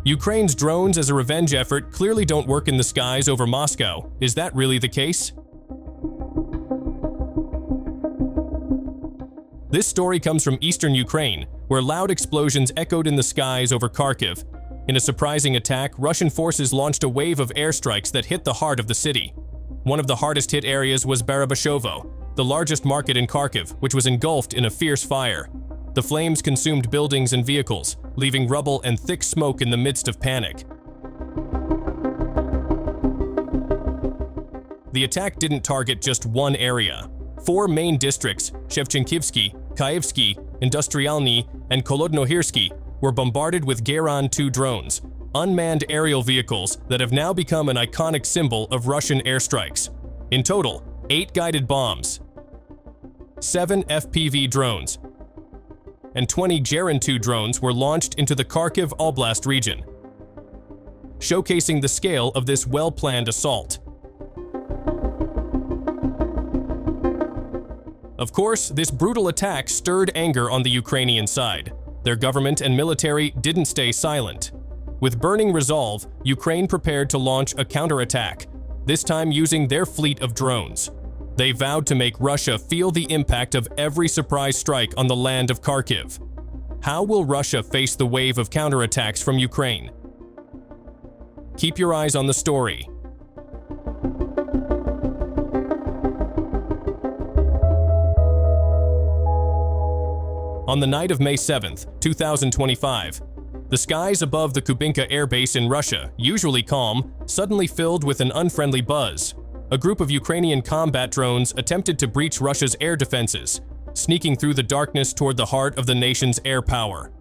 Ukraine's drones as a revenge effort clearly don't work in the skies over Moscow. Is that really the case? This story comes from eastern Ukraine, where loud explosions echoed in the skies over Kharkiv. In a surprising attack, Russian forces launched a wave of airstrikes that hit the heart of the city. One of the hardest hit areas was Barabashovo, the largest market in Kharkiv, which was engulfed in a fierce fire. The flames consumed buildings and vehicles, leaving rubble and thick smoke in the midst of panic. The attack didn't target just one area. 4 main districts, Shevchenkivsky, Kyivsky, Industrialny, and Kolodnohirsky, were bombarded with Geran-2 drones, unmanned aerial vehicles that have now become an iconic symbol of Russian airstrikes. In total, 8 guided bombs, 7 FPV drones, and 20 Geran-2 drones were launched into the Kharkiv Oblast region, showcasing the scale of this well-planned assault. Of course, this brutal attack stirred anger on the Ukrainian side. Their government and military didn't stay silent. With burning resolve, Ukraine prepared to launch a counterattack, this time using their fleet of drones. They vowed to make Russia feel the impact of every surprise strike on the land of Kharkiv. How will Russia face the wave of counterattacks from Ukraine? Keep your eyes on the story. On the night of May 7, 2025, the skies above the Kubinka Air Base in Russia, usually calm, suddenly filled with an unfriendly buzz. A group of Ukrainian combat drones attempted to breach Russia's air defenses, sneaking through the darkness toward the heart of the nation's air power.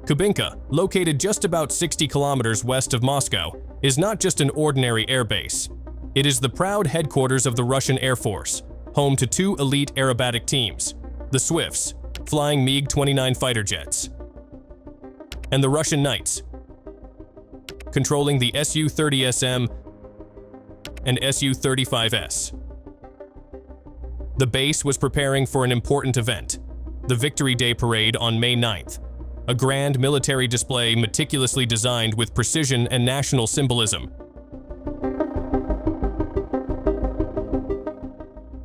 Kubinka, located just about 60 kilometers west of Moscow, is not just an ordinary air base. It is the proud headquarters of the Russian Air Force, home to 2 elite aerobatic teams, the Swifts, flying MiG-29 fighter jets, and the Russian Knights, controlling the Su-30SM and Su-35S. The base was preparing for an important event, the Victory Day Parade on May 9th, a grand military display meticulously designed with precision and national symbolism.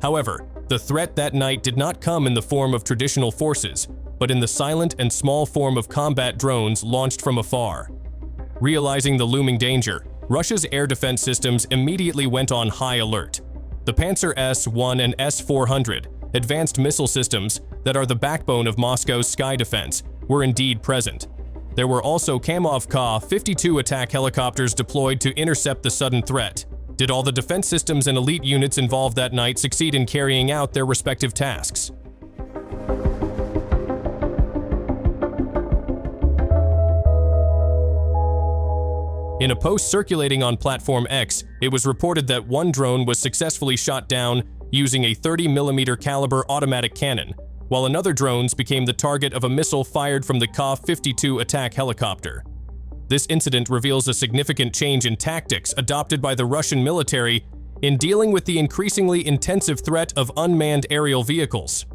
However, the threat that night did not come in the form of traditional forces, but in the silent and small form of combat drones launched from afar. Realizing the looming danger, Russia's air defense systems immediately went on high alert. The Panzer S-1 and S-400, advanced missile systems that are the backbone of Moscow's sky defense, were indeed present. There were also Kamov Ka-52 attack helicopters deployed to intercept the sudden threat. Did all the defense systems and elite units involved that night succeed in carrying out their respective tasks? In a post circulating on Platform X, it was reported that one drone was successfully shot down using a 30mm caliber automatic cannon, while another drone became the target of a missile fired from the Ka-52 attack helicopter. This incident reveals a significant change in tactics adopted by the Russian military in dealing with the increasingly intensive threat of unmanned aerial vehicles.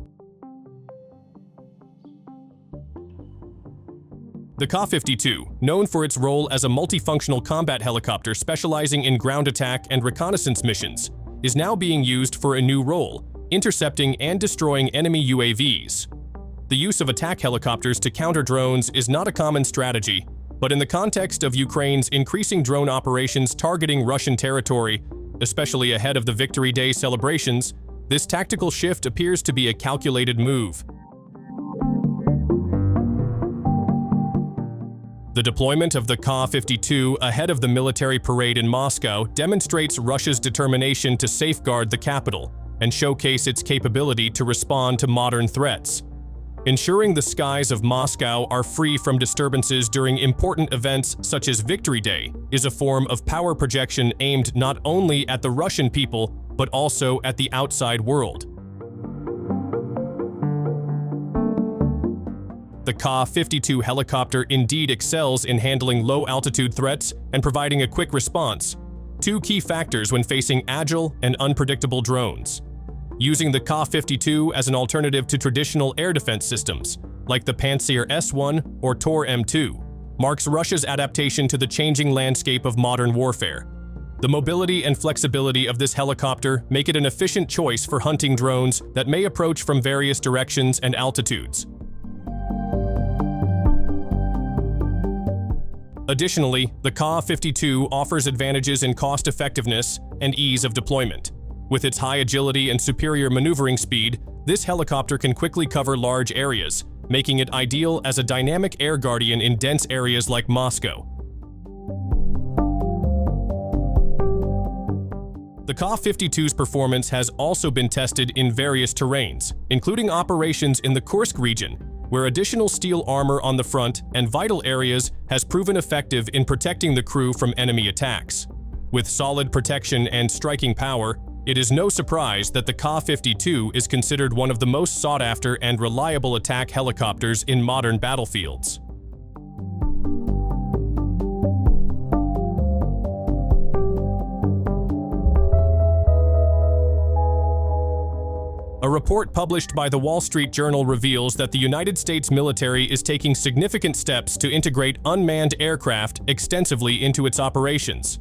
The Ka-52, known for its role as a multifunctional combat helicopter specializing in ground attack and reconnaissance missions, is now being used for a new role, intercepting and destroying enemy UAVs. The use of attack helicopters to counter drones is not a common strategy, but in the context of Ukraine's increasing drone operations targeting Russian territory, especially ahead of the Victory Day celebrations, this tactical shift appears to be a calculated move. The deployment of the Ka-52 ahead of the military parade in Moscow demonstrates Russia's determination to safeguard the capital and showcase its capability to respond to modern threats. Ensuring the skies of Moscow are free from disturbances during important events such as Victory Day is a form of power projection aimed not only at the Russian people, but also at the outside world. the Ka-52 helicopter indeed excels in handling low-altitude threats and providing a quick response, two key factors when facing agile and unpredictable drones. Using the Ka-52 as an alternative to traditional air defense systems, like the Pantsir S-1 or Tor M2, marks Russia's adaptation to the changing landscape of modern warfare. The mobility and flexibility of this helicopter make it an efficient choice for hunting drones that may approach from various directions and altitudes. Additionally, the Ka-52 offers advantages in cost-effectiveness and ease of deployment. With its high agility and superior maneuvering speed, this helicopter can quickly cover large areas, making it ideal as a dynamic air guardian in dense areas like Moscow. The Ka-52's performance has also been tested in various terrains, including operations in the Kursk region, where additional steel armor on the front and vital areas has proven effective in protecting the crew from enemy attacks. With solid protection and striking power, it is no surprise that the Ka-52 is considered one of the most sought-after and reliable attack helicopters in modern battlefields. A report published by the Wall Street Journal reveals that the United States military is taking significant steps to integrate unmanned aircraft extensively into its operations.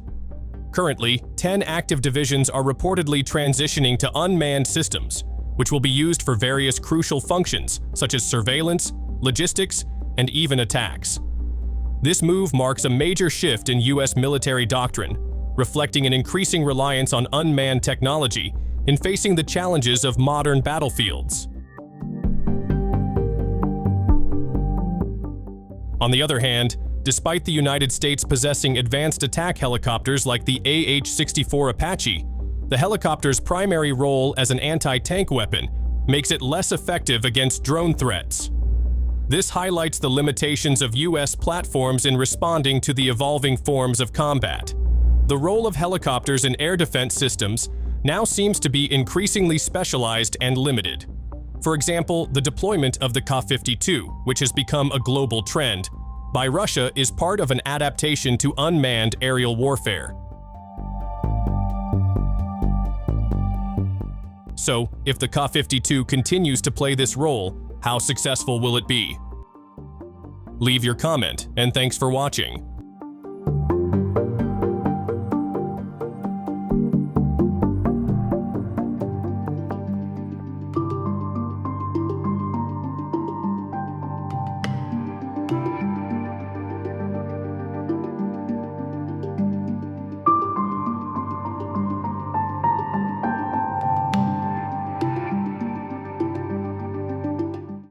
Currently, 10 active divisions are reportedly transitioning to unmanned systems, which will be used for various crucial functions such as surveillance, logistics, and even attacks. This move marks a major shift in U.S. military doctrine, reflecting an increasing reliance on unmanned technology in facing the challenges of modern battlefields. On the other hand, despite the United States possessing advanced attack helicopters like the AH-64 Apache, the helicopter's primary role as an anti-tank weapon makes it less effective against drone threats. This highlights the limitations of U.S. platforms in responding to the evolving forms of combat. The role of helicopters in air defense systems now seems to be increasingly specialized and limited. For example, the deployment of the Ka-52, which has become a global trend, by Russia is part of an adaptation to unmanned aerial warfare. So, if the Ka-52 continues to play this role, how successful will it be? Leave your comment, and thanks for watching.